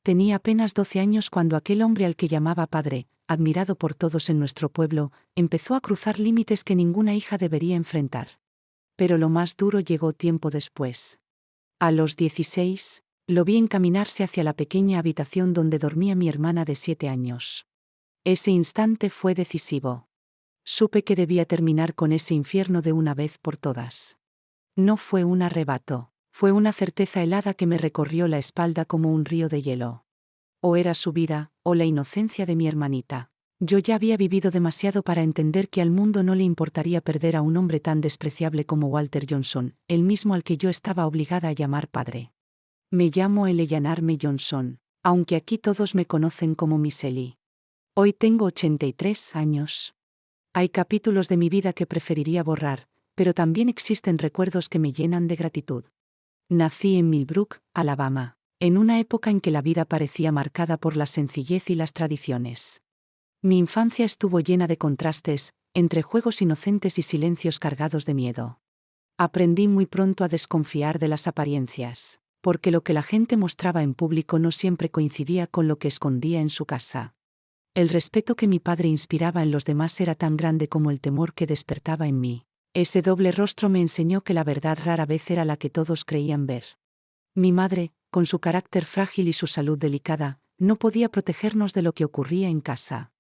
Tenía apenas 12 años cuando aquel hombre al que llamaba padre, admirado por todos en nuestro pueblo, empezó a cruzar límites que ninguna hija debería enfrentar. Pero lo más duro llegó tiempo después. A los 16, lo vi encaminarse hacia la pequeña habitación donde dormía mi hermana de 7 años. Ese instante fue decisivo. Supe que debía terminar con ese infierno de una vez por todas. No fue un arrebato, fue una certeza helada que me recorrió la espalda como un río de hielo. O era su vida, o la inocencia de mi hermanita. Yo ya había vivido demasiado para entender que al mundo no le importaría perder a un hombre tan despreciable como Walter Johnson, el mismo al que yo estaba obligada a llamar padre. Me llamo Eleanor Johnson, aunque aquí todos me conocen como Miss Ellie. Hoy tengo 83 años. Hay capítulos de mi vida que preferiría borrar, pero también existen recuerdos que me llenan de gratitud. Nací en Millbrook, Alabama, en una época en que la vida parecía marcada por la sencillez y las tradiciones. Mi infancia estuvo llena de contrastes, entre juegos inocentes y silencios cargados de miedo. Aprendí muy pronto a desconfiar de las apariencias, porque lo que la gente mostraba en público no siempre coincidía con lo que escondía en su casa. El respeto que mi padre inspiraba en los demás era tan grande como el temor que despertaba en mí. Ese doble rostro me enseñó que la verdad rara vez era la que todos creían ver. Mi madre, con su carácter frágil y su salud delicada, no podía protegernos de lo que ocurría en casa.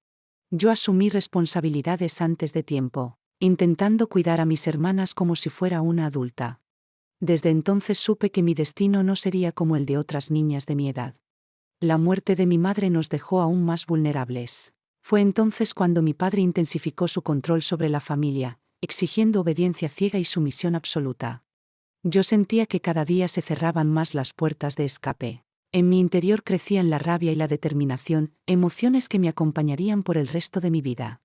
Yo asumí responsabilidades antes de tiempo, intentando cuidar a mis hermanas como si fuera una adulta. Desde entonces supe que mi destino no sería como el de otras niñas de mi edad. La muerte de mi madre nos dejó aún más vulnerables. Fue entonces cuando mi padre intensificó su control sobre la familia, exigiendo obediencia ciega y sumisión absoluta. Yo sentía que cada día se cerraban más las puertas de escape. En mi interior crecían la rabia y la determinación, emociones que me acompañarían por el resto de mi vida.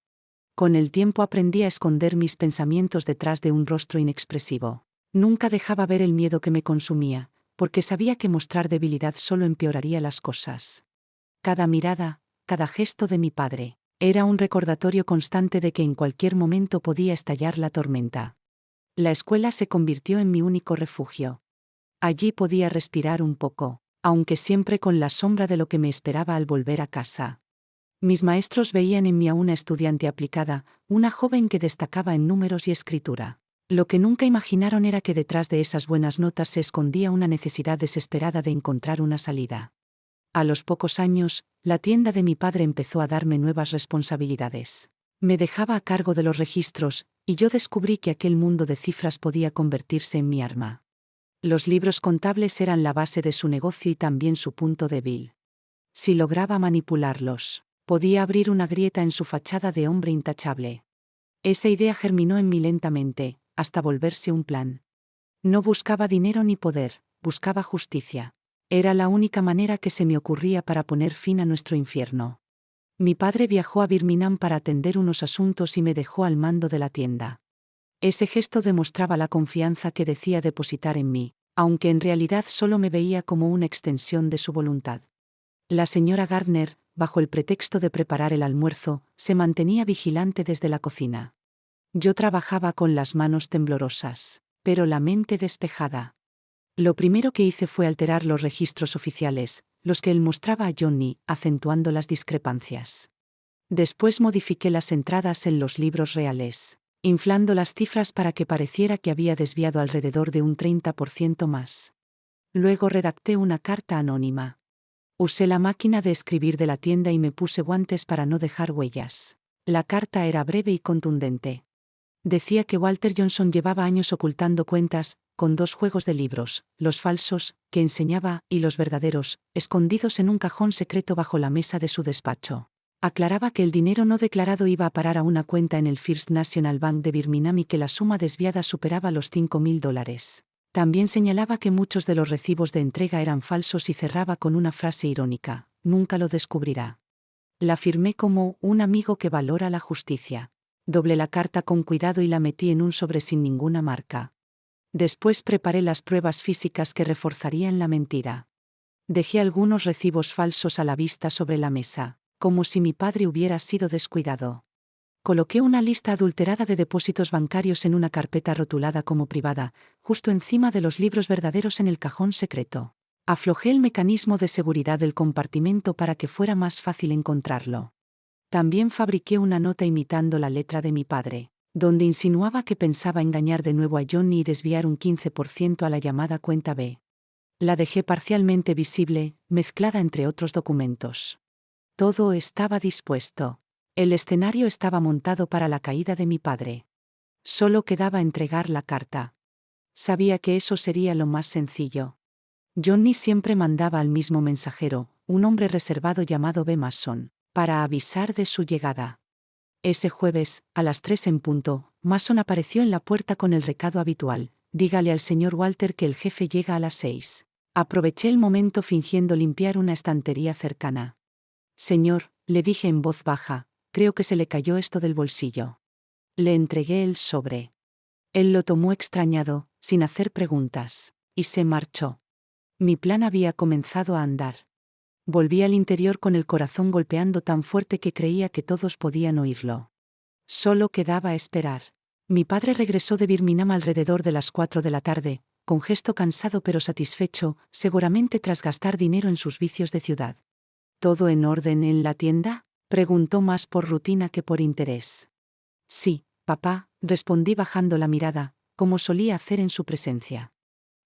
Con el tiempo aprendí a esconder mis pensamientos detrás de un rostro inexpresivo. Nunca dejaba ver el miedo que me consumía, porque sabía que mostrar debilidad solo empeoraría las cosas. Cada mirada, cada gesto de mi padre, era un recordatorio constante de que en cualquier momento podía estallar la tormenta. La escuela se convirtió en mi único refugio. Allí podía respirar un poco, aunque siempre con la sombra de lo que me esperaba al volver a casa. Mis maestros veían en mí a una estudiante aplicada, una joven que destacaba en números y escritura. Lo que nunca imaginaron era que detrás de esas buenas notas se escondía una necesidad desesperada de encontrar una salida. A los pocos años, la tienda de mi padre empezó a darme nuevas responsabilidades. Me dejaba a cargo de los registros, y yo descubrí que aquel mundo de cifras podía convertirse en mi arma. Los libros contables eran la base de su negocio y también su punto débil. Si lograba manipularlos, podía abrir una grieta en su fachada de hombre intachable. Esa idea germinó en mí lentamente, hasta volverse un plan. No buscaba dinero ni poder, buscaba justicia. Era la única manera que se me ocurría para poner fin a nuestro infierno. Mi padre viajó a Birmingham para atender unos asuntos y me dejó al mando de la tienda. Ese gesto demostraba la confianza que decía depositar en mí, aunque en realidad solo me veía como una extensión de su voluntad. La señora Gardner, bajo el pretexto de preparar el almuerzo, se mantenía vigilante desde la cocina. Yo trabajaba con las manos temblorosas, pero la mente despejada. Lo primero que hice fue alterar los registros oficiales, los que él mostraba a Johnny, acentuando las discrepancias. Después modifiqué las entradas en los libros reales, inflando las cifras para que pareciera que había desviado alrededor de un 30% más. Luego redacté una carta anónima. Usé la máquina de escribir de la tienda y me puse guantes para no dejar huellas. La carta era breve y contundente. Decía que Walter Johnson llevaba años ocultando cuentas, con 2 juegos de libros, los falsos, que enseñaba, y los verdaderos, escondidos en un cajón secreto bajo la mesa de su despacho. Aclaraba que el dinero no declarado iba a parar a una cuenta en el First National Bank de Birmingham y que la suma desviada superaba los $5.000. También señalaba que muchos de los recibos de entrega eran falsos y cerraba con una frase irónica: nunca lo descubrirá. La firmé como un amigo que valora la justicia. Doblé la carta con cuidado y la metí en un sobre sin ninguna marca. Después preparé las pruebas físicas que reforzarían la mentira. Dejé algunos recibos falsos a la vista sobre la mesa, como si mi padre hubiera sido descuidado. Coloqué una lista adulterada de depósitos bancarios en una carpeta rotulada como privada, justo encima de los libros verdaderos en el cajón secreto. Aflojé el mecanismo de seguridad del compartimento para que fuera más fácil encontrarlo. También fabriqué una nota imitando la letra de mi padre, donde insinuaba que pensaba engañar de nuevo a Johnny y desviar un 15% a la llamada cuenta B. La dejé parcialmente visible, mezclada entre otros documentos. Todo estaba dispuesto. El escenario estaba montado para la caída de mi padre. Solo quedaba entregar la carta. Sabía que eso sería lo más sencillo. Johnny siempre mandaba al mismo mensajero, un hombre reservado llamado B. Mason, para avisar de su llegada. Ese jueves, a las 3 en punto, Mason apareció en la puerta con el recado habitual: dígale al señor Walter que el jefe llega a las 6. Aproveché el momento fingiendo limpiar una estantería cercana. Señor, le dije en voz baja, creo que se le cayó esto del bolsillo. Le entregué el sobre. Él lo tomó extrañado, sin hacer preguntas, y se marchó. Mi plan había comenzado a andar. Volví al interior con el corazón golpeando tan fuerte que creía que todos podían oírlo. Solo quedaba esperar. Mi padre regresó de Birmingham alrededor de las 4 de la tarde, con gesto cansado pero satisfecho, seguramente tras gastar dinero en sus vicios de ciudad. ¿Todo en orden en la tienda?, preguntó más por rutina que por interés. Sí, papá, respondí bajando la mirada, como solía hacer en su presencia.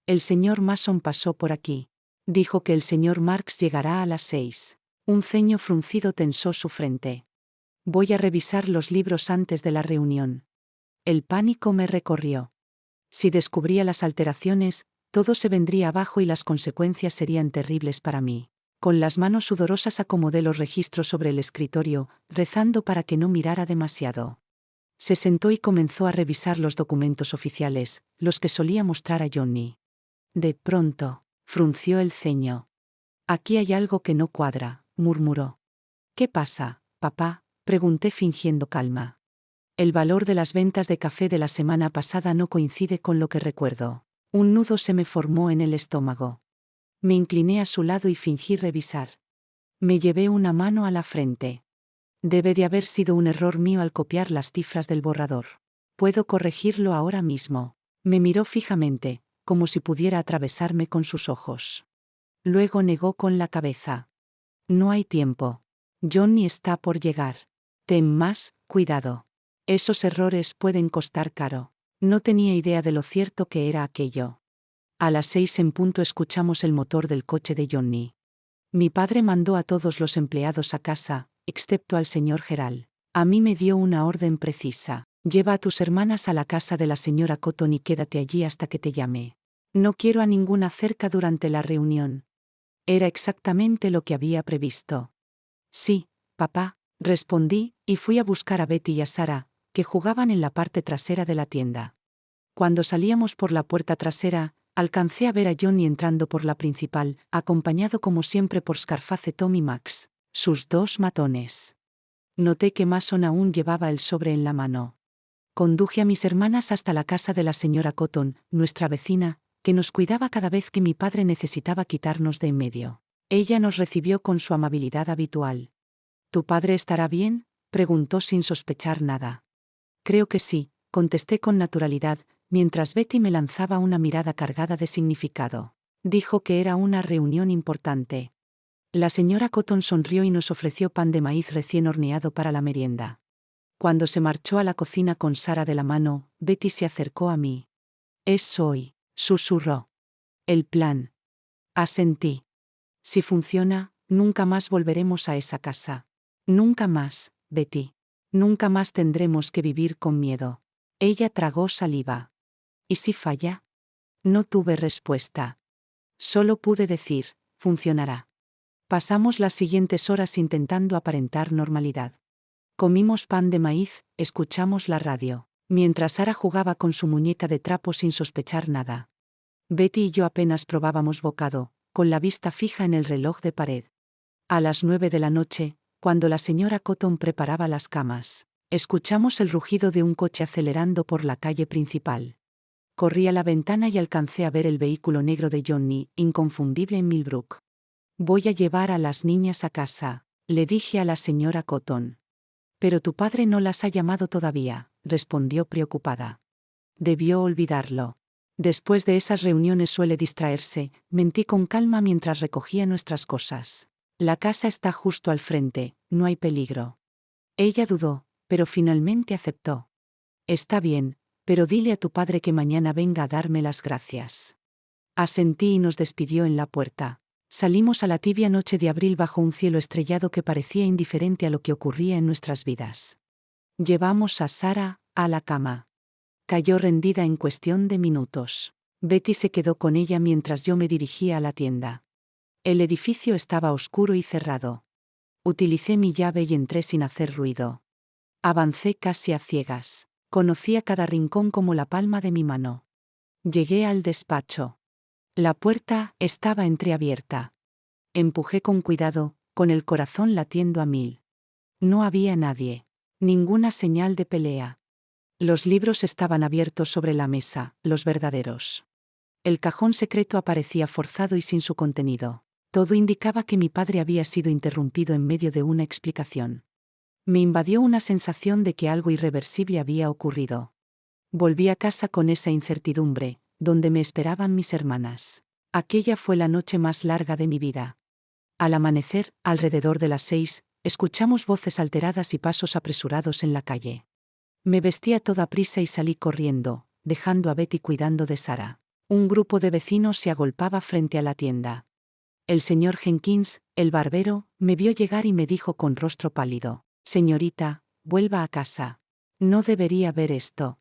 El señor Mason pasó por aquí. Dijo que el señor Marks llegará a las 6. Un ceño fruncido tensó su frente. Voy a revisar los libros antes de la reunión. El pánico me recorrió. Si descubría las alteraciones, todo se vendría abajo y las consecuencias serían terribles para mí. Con las manos sudorosas acomodé los registros sobre el escritorio, rezando para que no mirara demasiado. Se sentó y comenzó a revisar los documentos oficiales, los que solía mostrar a Johnny. De pronto, frunció el ceño. Aquí hay algo que no cuadra, murmuró. ¿Qué pasa, papá?, pregunté fingiendo calma. El valor de las ventas de café de la semana pasada no coincide con lo que recuerdo. Un nudo se me formó en el estómago. Me incliné a su lado y fingí revisar. Me llevé una mano a la frente. Debe de haber sido un error mío al copiar las cifras del borrador. Puedo corregirlo ahora mismo. Me miró fijamente, como si pudiera atravesarme con sus ojos. Luego negó con la cabeza. No hay tiempo. Johnny está por llegar. Ten más cuidado. Esos errores pueden costar caro. No tenía idea de lo cierto que era aquello. A las 6 en punto escuchamos el motor del coche de Johnny. Mi padre mandó a todos los empleados a casa, excepto al señor Geral. A mí me dio una orden precisa: lleva a tus hermanas a la casa de la señora Cotton y quédate allí hasta que te llame. No quiero a ninguna cerca durante la reunión. Era exactamente lo que había previsto. Sí, papá, respondí, y fui a buscar a Betty y a Sarah, que jugaban en la parte trasera de la tienda. Cuando salíamos por la puerta trasera, alcancé a ver a Johnny entrando por la principal, acompañado como siempre por Scarface Tom y Max, sus dos matones. Noté que Mason aún llevaba el sobre en la mano. Conduje a mis hermanas hasta la casa de la señora Cotton, nuestra vecina, que nos cuidaba cada vez que mi padre necesitaba quitarnos de en medio. Ella nos recibió con su amabilidad habitual. ¿Tu padre estará bien?, preguntó sin sospechar nada. Creo que sí, contesté con naturalidad, mientras Betty me lanzaba una mirada cargada de significado. Dijo que era una reunión importante. La señora Cotton sonrió y nos ofreció pan de maíz recién horneado para la merienda. Cuando se marchó a la cocina con Sarah de la mano, Betty se acercó a mí. «Es hoy», susurró. «El plan». Asentí. «Si funciona, nunca más volveremos a esa casa. Nunca más, Betty. Nunca más tendremos que vivir con miedo». Ella tragó saliva. «¿Y si falla?». No tuve respuesta. Solo pude decir: funcionará. Pasamos las siguientes horas intentando aparentar normalidad. Comimos pan de maíz, escuchamos la radio, mientras Sarah jugaba con su muñeca de trapo sin sospechar nada. Betty y yo apenas probábamos bocado, con la vista fija en el reloj de pared. A las 9 de la noche, cuando la señora Cotton preparaba las camas, escuchamos el rugido de un coche acelerando por la calle principal. Corrí a la ventana y alcancé a ver el vehículo negro de Johnny, inconfundible en Millbrook. «Voy a llevar a las niñas a casa», le dije a la señora Cotton. «Pero tu padre no las ha llamado todavía», respondió preocupada. «Debió olvidarlo». Después de esas reuniones suele distraerse, mentí con calma mientras recogía nuestras cosas. La casa está justo al frente, no hay peligro. Ella dudó, pero finalmente aceptó. Está bien, pero dile a tu padre que mañana venga a darme las gracias. Asentí y nos despidió en la puerta. Salimos a la tibia noche de abril bajo un cielo estrellado que parecía indiferente a lo que ocurría en nuestras vidas. Llevamos a Sara a la cama. Cayó rendida en cuestión de minutos. Betty se quedó con ella mientras yo me dirigía a la tienda. El edificio estaba oscuro y cerrado. Utilicé mi llave y entré sin hacer ruido. Avancé casi a ciegas. Conocía cada rincón como la palma de mi mano. Llegué al despacho. La puerta estaba entreabierta. Empujé con cuidado, con el corazón latiendo a 1000. No había nadie. Ninguna señal de pelea. Los libros estaban abiertos sobre la mesa, los verdaderos. El cajón secreto aparecía forzado y sin su contenido. Todo indicaba que mi padre había sido interrumpido en medio de una explicación. Me invadió una sensación de que algo irreversible había ocurrido. Volví a casa con esa incertidumbre, donde me esperaban mis hermanas. Aquella fue la noche más larga de mi vida. Al amanecer, alrededor de las 6, escuchamos voces alteradas y pasos apresurados en la calle. Me vestí a toda prisa y salí corriendo, dejando a Betty cuidando de Sara. Un grupo de vecinos se agolpaba frente a la tienda. El señor Jenkins, el barbero, me vio llegar y me dijo con rostro pálido: «Señorita, vuelva a casa. No debería ver esto».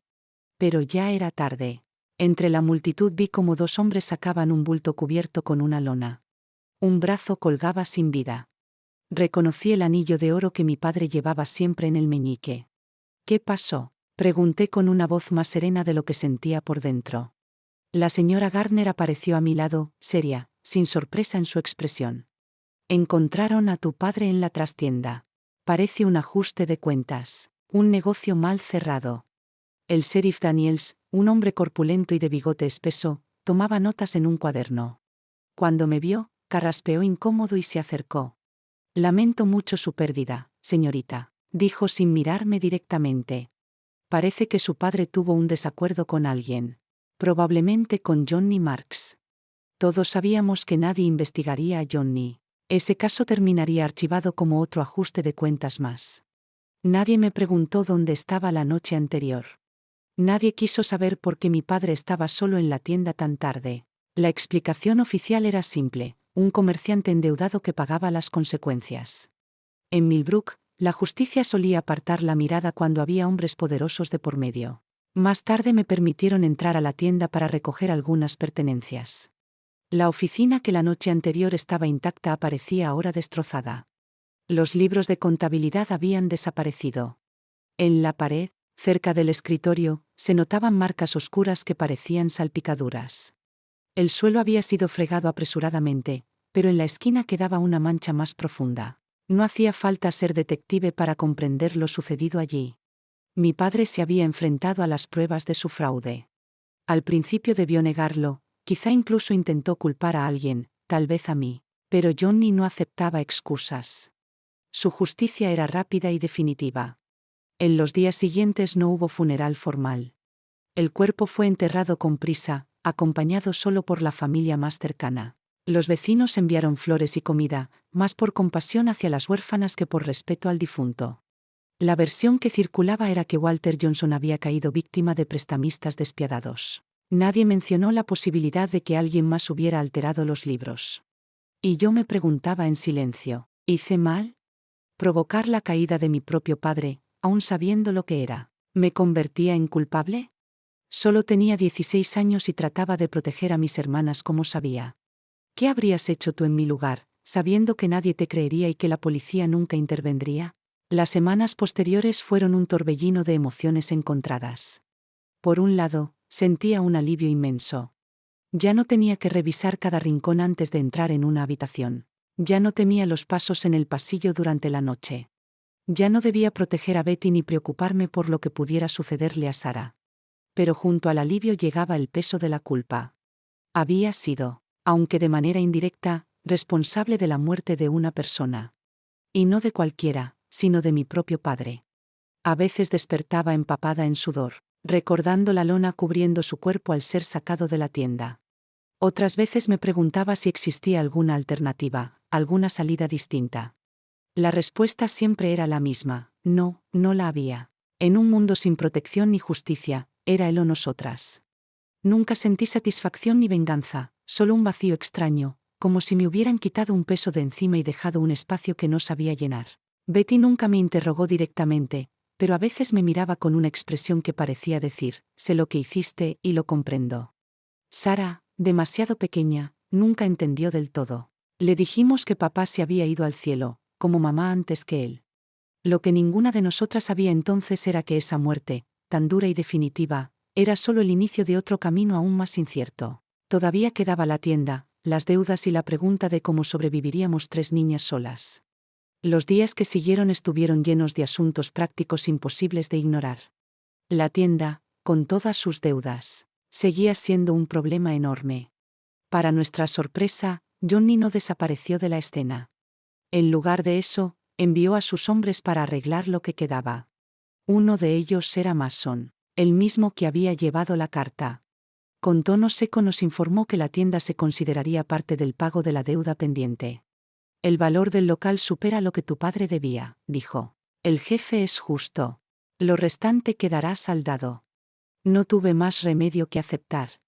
Pero ya era tarde. Entre la multitud vi como 2 hombres sacaban un bulto cubierto con una lona. Un brazo colgaba sin vida. Reconocí el anillo de oro que mi padre llevaba siempre en el meñique. «¿Qué pasó?», pregunté con una voz más serena de lo que sentía por dentro. La señora Gardner apareció a mi lado, seria, sin sorpresa en su expresión. «Encontraron a tu padre en la trastienda. Parece un ajuste de cuentas, un negocio mal cerrado». El sheriff Daniels, un hombre corpulento y de bigote espeso, tomaba notas en un cuaderno. Cuando me vio, carraspeó incómodo y se acercó. «Lamento mucho su pérdida, señorita», dijo sin mirarme directamente. «Parece que su padre tuvo un desacuerdo con alguien. Probablemente con Johnny Marks». Todos sabíamos que nadie investigaría a Johnny. Ese caso terminaría archivado como otro ajuste de cuentas más. Nadie me preguntó dónde estaba la noche anterior. Nadie quiso saber por qué mi padre estaba solo en la tienda tan tarde. La explicación oficial era simple: un comerciante endeudado que pagaba las consecuencias. En Millbrook, la justicia solía apartar la mirada cuando había hombres poderosos de por medio. Más tarde me permitieron entrar a la tienda para recoger algunas pertenencias. La oficina que la noche anterior estaba intacta aparecía ahora destrozada. Los libros de contabilidad habían desaparecido. En la pared, cerca del escritorio, se notaban marcas oscuras que parecían salpicaduras. El suelo había sido fregado apresuradamente, pero en la esquina quedaba una mancha más profunda. No hacía falta ser detective para comprender lo sucedido allí. Mi padre se había enfrentado a las pruebas de su fraude. Al principio debió negarlo, quizá incluso intentó culpar a alguien, tal vez a mí. Pero Johnny no aceptaba excusas. Su justicia era rápida y definitiva. En los días siguientes no hubo funeral formal. El cuerpo fue enterrado con prisa, acompañado solo por la familia más cercana. Los vecinos enviaron flores y comida, más por compasión hacia las huérfanas que por respeto al difunto. La versión que circulaba era que Walter Johnson había caído víctima de prestamistas despiadados. Nadie mencionó la posibilidad de que alguien más hubiera alterado los libros. Y yo me preguntaba en silencio: ¿hice mal? ¿Provocar la caída de mi propio padre, aun sabiendo lo que era, me convertía en culpable? Solo tenía 16 años y trataba de proteger a mis hermanas como sabía. ¿Qué habrías hecho tú en mi lugar, sabiendo que nadie te creería y que la policía nunca intervendría? Las semanas posteriores fueron un torbellino de emociones encontradas. Por un lado, sentía un alivio inmenso. Ya no tenía que revisar cada rincón antes de entrar en una habitación. Ya no temía los pasos en el pasillo durante la noche. Ya no debía proteger a Betty ni preocuparme por lo que pudiera sucederle a Sara. Pero junto al alivio llegaba el peso de la culpa. Había sido, aunque de manera indirecta, responsable de la muerte de una persona. Y no de cualquiera, sino de mi propio padre. A veces despertaba empapada en sudor, recordando la lona cubriendo su cuerpo al ser sacado de la tienda. Otras veces me preguntaba si existía alguna alternativa, alguna salida distinta. La respuesta siempre era la misma: no, no la había. En un mundo sin protección ni justicia, era él o nosotras. Nunca sentí satisfacción ni venganza, solo un vacío extraño, como si me hubieran quitado un peso de encima y dejado un espacio que no sabía llenar. Betty nunca me interrogó directamente, pero a veces me miraba con una expresión que parecía decir: sé lo que hiciste y lo comprendo. Sara, demasiado pequeña, nunca entendió del todo. Le dijimos que papá se había ido al cielo, como mamá antes que él. Lo que ninguna de nosotras sabía entonces era que esa muerte, tan dura y definitiva, era solo el inicio de otro camino aún más incierto. Todavía quedaba la tienda, las deudas y la pregunta de cómo sobreviviríamos 3 niñas solas. Los días que siguieron estuvieron llenos de asuntos prácticos imposibles de ignorar. La tienda, con todas sus deudas, seguía siendo un problema enorme. Para nuestra sorpresa, Johnny no desapareció de la escena. En lugar de eso, envió a sus hombres para arreglar lo que quedaba. Uno de ellos era Mason, el mismo que había llevado la carta. Con tono seco nos informó que la tienda se consideraría parte del pago de la deuda pendiente. El valor del local supera lo que tu padre debía, dijo. El jefe es justo. Lo restante quedará saldado. No tuve más remedio que aceptar.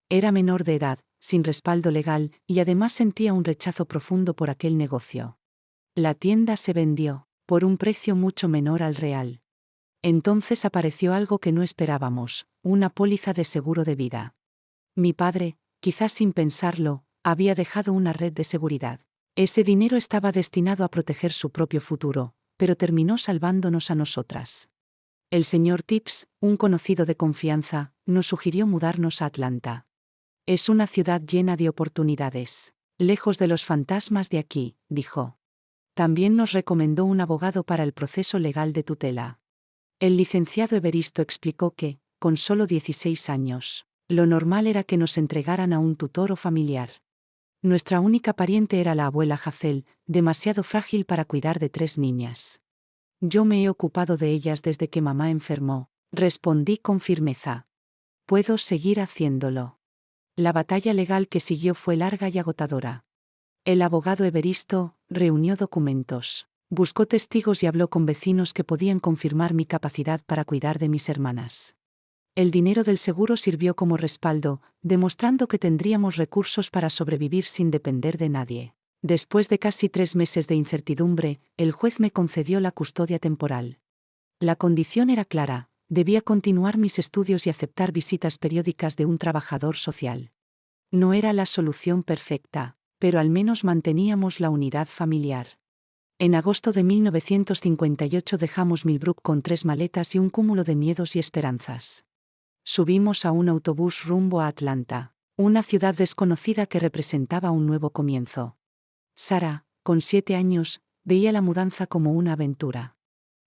Era menor de edad, sin respaldo legal, y además sentía un rechazo profundo por aquel negocio. La tienda se vendió, por un precio mucho menor al real. Entonces apareció algo que no esperábamos: una póliza de seguro de vida. Mi padre, quizás sin pensarlo, había dejado una red de seguridad. Ese dinero estaba destinado a proteger su propio futuro, pero terminó salvándonos a nosotras. El señor Tips, un conocido de confianza, nos sugirió mudarnos a Atlanta. Es una ciudad llena de oportunidades. Lejos de los fantasmas de aquí, dijo. También nos recomendó un abogado para el proceso legal de tutela. El licenciado Everisto explicó que, con solo 16 años, lo normal era que nos entregaran a un tutor o familiar. Nuestra única pariente era la abuela Hazel, demasiado frágil para cuidar de 3 niñas. Yo me he ocupado de ellas desde que mamá enfermó, respondí con firmeza. Puedo seguir haciéndolo. La batalla legal que siguió fue larga y agotadora. El abogado Everisto reunió documentos, buscó testigos y habló con vecinos que podían confirmar mi capacidad para cuidar de mis hermanas. El dinero del seguro sirvió como respaldo, demostrando que tendríamos recursos para sobrevivir sin depender de nadie. Después de casi 3 meses de incertidumbre, el juez me concedió la custodia temporal. La condición era clara: debía continuar mis estudios y aceptar visitas periódicas de un trabajador social. No era la solución perfecta, pero al menos manteníamos la unidad familiar. En agosto de 1958 dejamos Millbrook con 3 maletas y un cúmulo de miedos y esperanzas. Subimos a un autobús rumbo a Atlanta, una ciudad desconocida que representaba un nuevo comienzo. Sara, con 7 años, veía la mudanza como una aventura.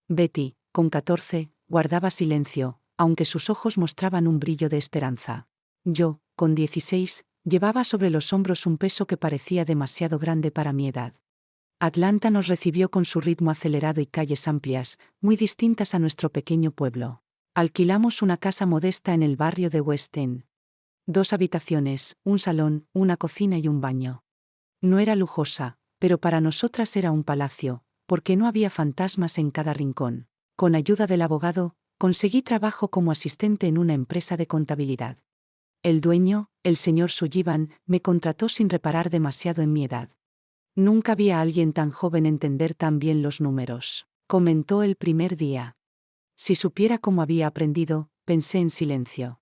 Betty, con 14, guardaba silencio, aunque sus ojos mostraban un brillo de esperanza. Yo, con 16, llevaba sobre los hombros un peso que parecía demasiado grande para mi edad. Atlanta nos recibió con su ritmo acelerado y calles amplias, muy distintas a nuestro pequeño pueblo. Alquilamos una casa modesta en el barrio de West End. 2 habitaciones, un salón, una cocina y un baño. No era lujosa, pero para nosotras era un palacio, porque no había fantasmas en cada rincón. Con ayuda del abogado, conseguí trabajo como asistente en una empresa de contabilidad. El dueño, el señor Sullivan, me contrató sin reparar demasiado en mi edad. Nunca vi a alguien tan joven entender tan bien los números, comentó el primer día. Si supiera cómo había aprendido, pensé en silencio.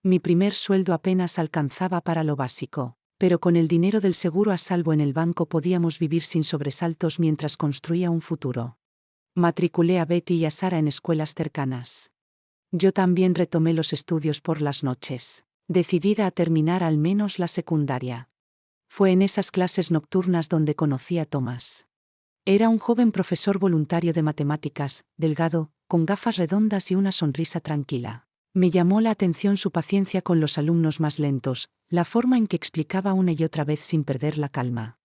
Mi primer sueldo apenas alcanzaba para lo básico, pero con el dinero del seguro a salvo en el banco podíamos vivir sin sobresaltos mientras construía un futuro. Matriculé a Betty y a Sara en escuelas cercanas. Yo también retomé los estudios por las noches, decidida a terminar al menos la secundaria. Fue en esas clases nocturnas donde conocí a Thomas. Era un joven profesor voluntario de matemáticas, delgado, con gafas redondas y una sonrisa tranquila. Me llamó la atención su paciencia con los alumnos más lentos, la forma en que explicaba una y otra vez sin perder la calma.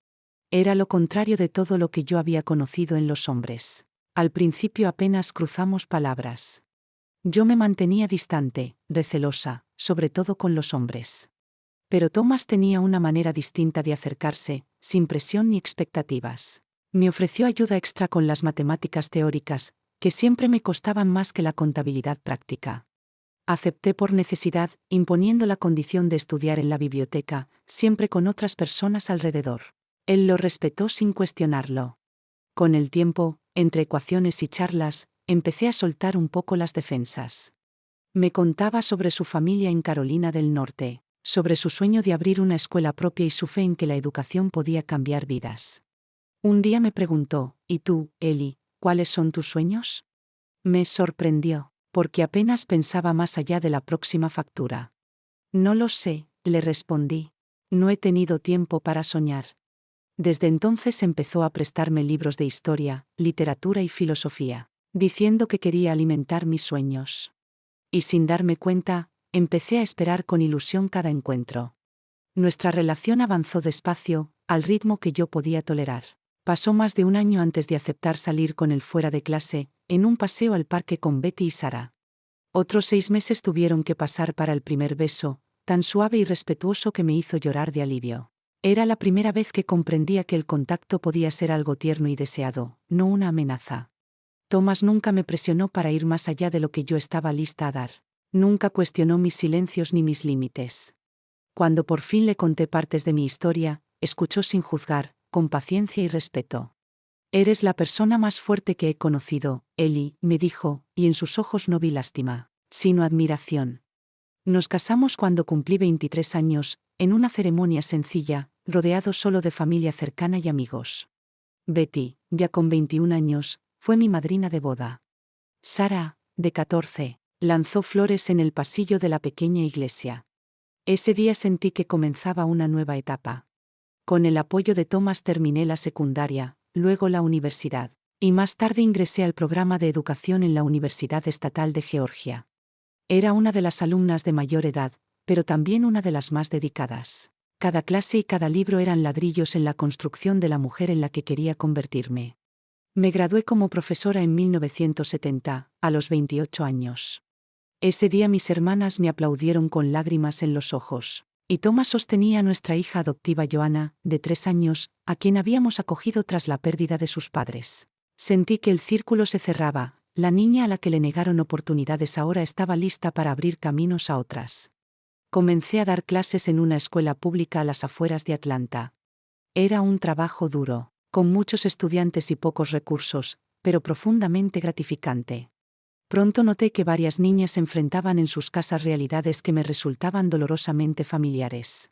Era lo contrario de todo lo que yo había conocido en los hombres. Al principio apenas cruzamos palabras. Yo me mantenía distante, recelosa, sobre todo con los hombres. Pero Thomas tenía una manera distinta de acercarse, sin presión ni expectativas. Me ofreció ayuda extra con las matemáticas teóricas, que siempre me costaban más que la contabilidad práctica. Acepté por necesidad, imponiendo la condición de estudiar en la biblioteca, siempre con otras personas alrededor. Él lo respetó sin cuestionarlo. Con el tiempo, entre ecuaciones y charlas, empecé a soltar un poco las defensas. Me contaba sobre su familia en Carolina del Norte, sobre su sueño de abrir una escuela propia y su fe en que la educación podía cambiar vidas. Un día me preguntó, ¿y tú, Ellie, cuáles son tus sueños? Me sorprendió, porque apenas pensaba más allá de la próxima factura. No lo sé, le respondí. No he tenido tiempo para soñar. Desde entonces empezó a prestarme libros de historia, literatura y filosofía, diciendo que quería alimentar mis sueños. Y sin darme cuenta, empecé a esperar con ilusión cada encuentro. Nuestra relación avanzó despacio, al ritmo que yo podía tolerar. Pasó más de un año antes de aceptar salir con él fuera de clase, en un paseo al parque con Betty y Sarah. Otros 6 meses tuvieron que pasar para el primer beso, tan suave y respetuoso que me hizo llorar de alivio. Era la primera vez que comprendía que el contacto podía ser algo tierno y deseado, no una amenaza. Thomas nunca me presionó para ir más allá de lo que yo estaba lista a dar. Nunca cuestionó mis silencios ni mis límites. Cuando por fin le conté partes de mi historia, escuchó sin juzgar, con paciencia y respeto. Eres la persona más fuerte que he conocido, Ellie, me dijo, y en sus ojos no vi lástima, sino admiración. Nos casamos cuando cumplí 23 años, en una ceremonia sencilla, rodeado solo de familia cercana y amigos. Betty, ya con 21 años, fue mi madrina de boda. Sarah, de 14, lanzó flores en el pasillo de la pequeña iglesia. Ese día sentí que comenzaba una nueva etapa. Con el apoyo de Thomas terminé la secundaria, luego la universidad, y más tarde ingresé al programa de educación en la Universidad Estatal de Georgia. Era una de las alumnas de mayor edad, pero también una de las más dedicadas. Cada clase y cada libro eran ladrillos en la construcción de la mujer en la que quería convertirme. Me gradué como profesora en 1970, a los 28 años. Ese día mis hermanas me aplaudieron con lágrimas en los ojos, y Thomas sostenía a nuestra hija adoptiva Joanna, de 3 años, a quien habíamos acogido tras la pérdida de sus padres. Sentí que el círculo se cerraba, la niña a la que le negaron oportunidades ahora estaba lista para abrir caminos a otras. Comencé a dar clases en una escuela pública a las afueras de Atlanta. Era un trabajo duro, con muchos estudiantes y pocos recursos, pero profundamente gratificante. Pronto noté que varias niñas enfrentaban en sus casas realidades que me resultaban dolorosamente familiares.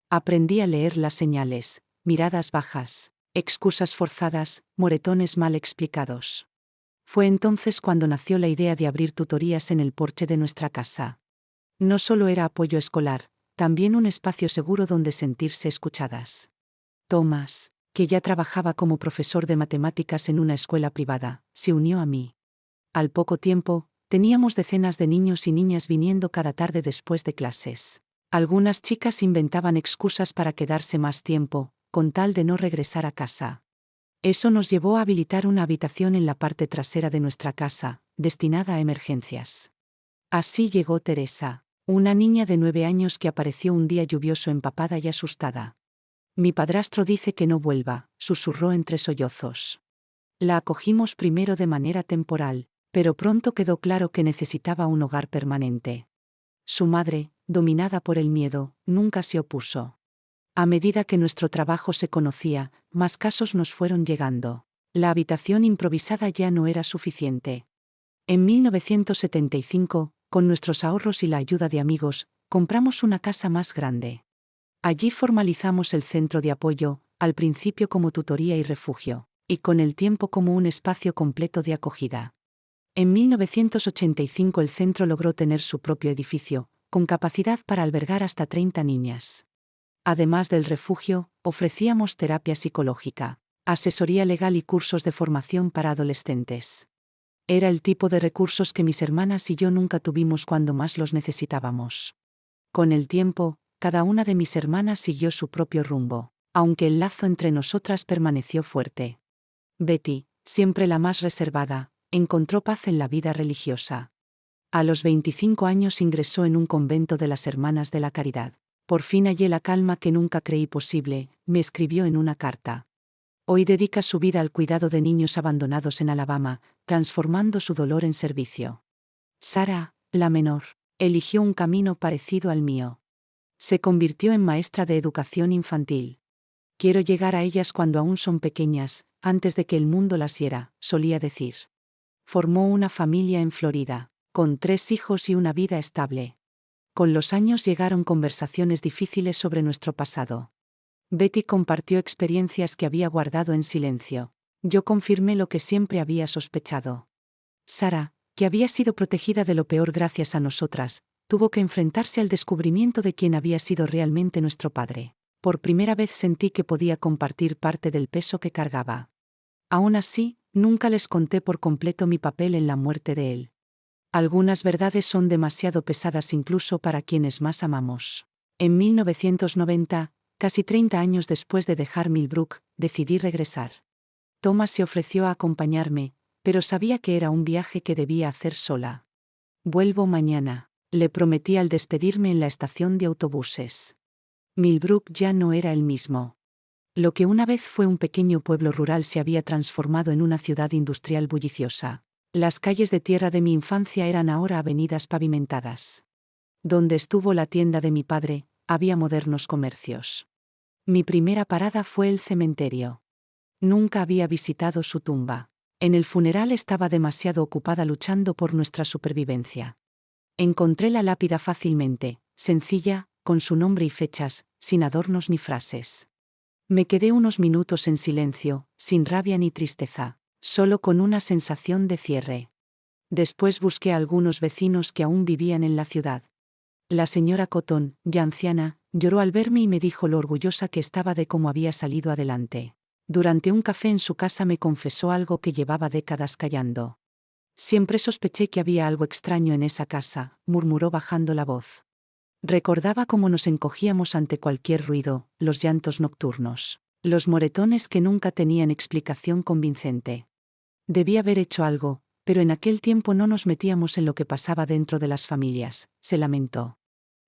Aprendí a leer las señales, miradas bajas, excusas forzadas, moretones mal explicados. Fue entonces cuando nació la idea de abrir tutorías en el porche de nuestra casa. No solo era apoyo escolar, también un espacio seguro donde sentirse escuchadas. Thomas, que ya trabajaba como profesor de matemáticas en una escuela privada, se unió a mí. Al poco tiempo, teníamos decenas de niños y niñas viniendo cada tarde después de clases. Algunas chicas inventaban excusas para quedarse más tiempo, con tal de no regresar a casa. Eso nos llevó a habilitar una habitación en la parte trasera de nuestra casa, destinada a emergencias. Así llegó Teresa, una niña de 9 años que apareció un día lluvioso empapada y asustada. Mi padrastro dice que no vuelva, susurró entre sollozos. La acogimos primero de manera temporal, pero pronto quedó claro que necesitaba un hogar permanente. Su madre, dominada por el miedo, nunca se opuso. A medida que nuestro trabajo se conocía, más casos nos fueron llegando. La habitación improvisada ya no era suficiente. En 1975, con nuestros ahorros y la ayuda de amigos, compramos una casa más grande. Allí formalizamos el centro de apoyo, al principio como tutoría y refugio, y con el tiempo como un espacio completo de acogida. En 1985 el centro logró tener su propio edificio, con capacidad para albergar hasta 30 niñas. Además del refugio, ofrecíamos terapia psicológica, asesoría legal y cursos de formación para adolescentes. Era el tipo de recursos que mis hermanas y yo nunca tuvimos cuando más los necesitábamos. Con el tiempo, cada una de mis hermanas siguió su propio rumbo, aunque el lazo entre nosotras permaneció fuerte. Betty, siempre la más reservada, encontró paz en la vida religiosa. A los 25 años ingresó en un convento de las Hermanas de la Caridad. Por fin hallé la calma que nunca creí posible, me escribió en una carta. Hoy dedica su vida al cuidado de niños abandonados en Alabama, transformando su dolor en servicio. Sara, la menor, eligió un camino parecido al mío. Se convirtió en maestra de educación infantil. Quiero llegar a ellas cuando aún son pequeñas, antes de que el mundo las hiera, solía decir. Formó una familia en Florida, con 3 hijos y una vida estable. Con los años llegaron conversaciones difíciles sobre nuestro pasado. Betty compartió experiencias que había guardado en silencio. Yo confirmé lo que siempre había sospechado. Sara, que había sido protegida de lo peor gracias a nosotras, tuvo que enfrentarse al descubrimiento de quién había sido realmente nuestro padre. Por primera vez sentí que podía compartir parte del peso que cargaba. Aún así, nunca les conté por completo mi papel en la muerte de él. Algunas verdades son demasiado pesadas incluso para quienes más amamos. En 1990, casi 30 años después de dejar Millbrook, decidí regresar. Thomas se ofreció a acompañarme, pero sabía que era un viaje que debía hacer sola. Vuelvo mañana, le prometí al despedirme en la estación de autobuses. Millbrook ya no era el mismo. Lo que una vez fue un pequeño pueblo rural se había transformado en una ciudad industrial bulliciosa. Las calles de tierra de mi infancia eran ahora avenidas pavimentadas. Donde estuvo la tienda de mi padre, había modernos comercios. Mi primera parada fue el cementerio. Nunca había visitado su tumba. En el funeral estaba demasiado ocupada luchando por nuestra supervivencia. Encontré la lápida fácilmente, sencilla, con su nombre y fechas, sin adornos ni frases. Me quedé unos minutos en silencio, sin rabia ni tristeza, solo con una sensación de cierre. Después busqué a algunos vecinos que aún vivían en la ciudad. La señora Cotton, ya anciana, lloró al verme y me dijo lo orgullosa que estaba de cómo había salido adelante. Durante un café en su casa me confesó algo que llevaba décadas callando. Siempre sospeché que había algo extraño en esa casa, murmuró bajando la voz. Recordaba cómo nos encogíamos ante cualquier ruido, los llantos nocturnos, los moretones que nunca tenían explicación convincente. Debí haber hecho algo, pero en aquel tiempo no nos metíamos en lo que pasaba dentro de las familias, se lamentó.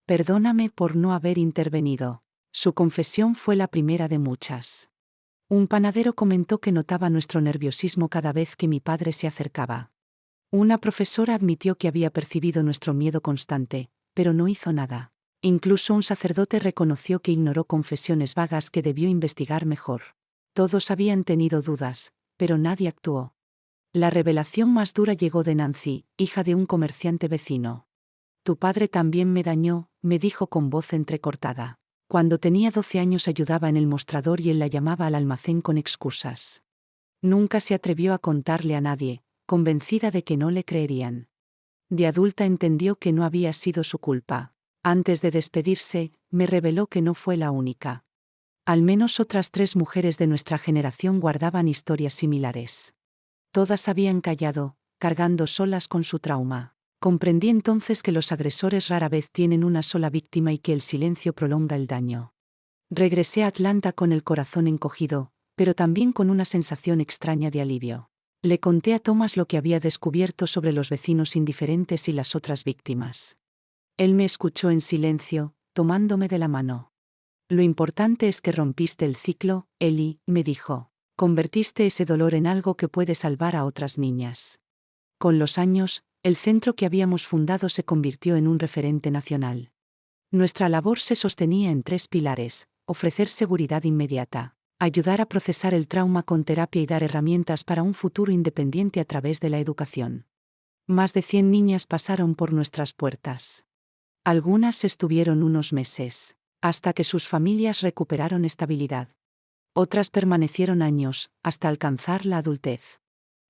Perdóname por no haber intervenido. Su confesión fue la primera de muchas. Un panadero comentó que notaba nuestro nerviosismo cada vez que mi padre se acercaba. Una profesora admitió que había percibido nuestro miedo constante, pero no hizo nada. Incluso un sacerdote reconoció que ignoró confesiones vagas que debió investigar mejor. Todos habían tenido dudas, pero nadie actuó. La revelación más dura llegó de Nancy, hija de un comerciante vecino. Tu padre también me dañó, me dijo con voz entrecortada. Cuando tenía 12 años ayudaba en el mostrador y él la llamaba al almacén con excusas. Nunca se atrevió a contarle a nadie, convencida de que no le creerían. De adulta entendió que no había sido su culpa. Antes de despedirse, me reveló que no fue la única. Al menos otras 3 mujeres de nuestra generación guardaban historias similares. Todas habían callado, cargando solas con su trauma. Comprendí entonces que los agresores rara vez tienen una sola víctima y que el silencio prolonga el daño. Regresé a Atlanta con el corazón encogido, pero también con una sensación extraña de alivio. Le conté a Thomas lo que había descubierto sobre los vecinos indiferentes y las otras víctimas. Él me escuchó en silencio, tomándome de la mano. Lo importante es que rompiste el ciclo, Ellie, me dijo. Convertiste ese dolor en algo que puede salvar a otras niñas. Con los años, el centro que habíamos fundado se convirtió en un referente nacional. Nuestra labor se sostenía en 3 pilares: ofrecer seguridad inmediata, ayudar a procesar el trauma con terapia y dar herramientas para un futuro independiente a través de la educación. Más de 100 niñas pasaron por nuestras puertas. Algunas estuvieron unos meses, hasta que sus familias recuperaron estabilidad. Otras permanecieron años, hasta alcanzar la adultez.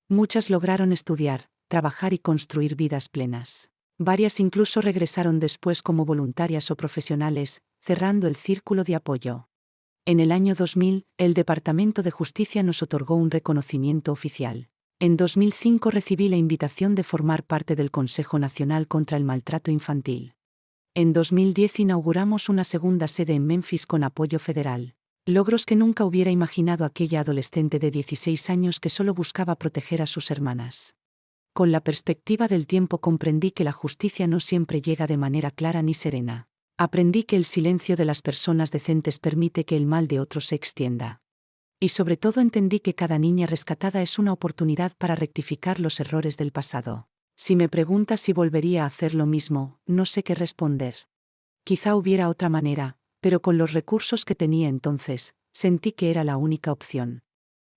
Muchas lograron estudiar, trabajar y construir vidas plenas. Varias incluso regresaron después como voluntarias o profesionales, cerrando el círculo de apoyo. En el año 2000, el Departamento de Justicia nos otorgó un reconocimiento oficial. En 2005 recibí la invitación de formar parte del Consejo Nacional contra el Maltrato Infantil. En 2010 inauguramos una segunda sede en Memphis con apoyo federal. Logros que nunca hubiera imaginado aquella adolescente de 16 años que solo buscaba proteger a sus hermanas. Con la perspectiva del tiempo comprendí que la justicia no siempre llega de manera clara ni serena. Aprendí que el silencio de las personas decentes permite que el mal de otros se extienda. Y sobre todo entendí que cada niña rescatada es una oportunidad para rectificar los errores del pasado. Si me preguntas si volvería a hacer lo mismo, no sé qué responder. Quizá hubiera otra manera, pero con los recursos que tenía entonces, sentí que era la única opción.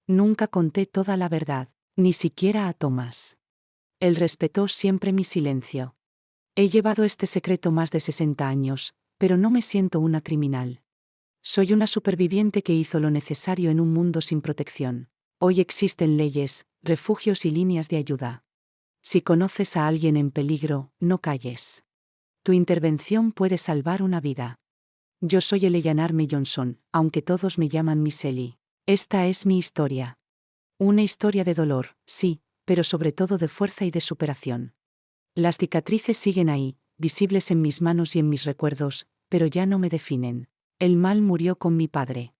Nunca conté toda la verdad, ni siquiera a Tomás. Él respetó siempre mi silencio. He llevado este secreto más de 60 años, pero no me siento una criminal. Soy una superviviente que hizo lo necesario en un mundo sin protección. Hoy existen leyes, refugios y líneas de ayuda. Si conoces a alguien en peligro, no calles. Tu intervención puede salvar una vida. Yo soy Eleanor Johnson, aunque todos me llaman Miss Ellie. Esta es mi historia. Una historia de dolor, sí, pero sobre todo de fuerza y de superación. Las cicatrices siguen ahí, visibles en mis manos y en mis recuerdos, pero ya no me definen. El mal murió con mi padre.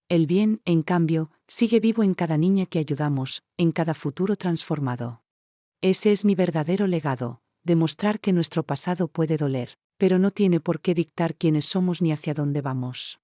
El bien, en cambio, sigue vivo en cada niña que ayudamos, en cada futuro transformado. Ese es mi verdadero legado, demostrar que nuestro pasado puede doler, pero no tiene por qué dictar quiénes somos ni hacia dónde vamos.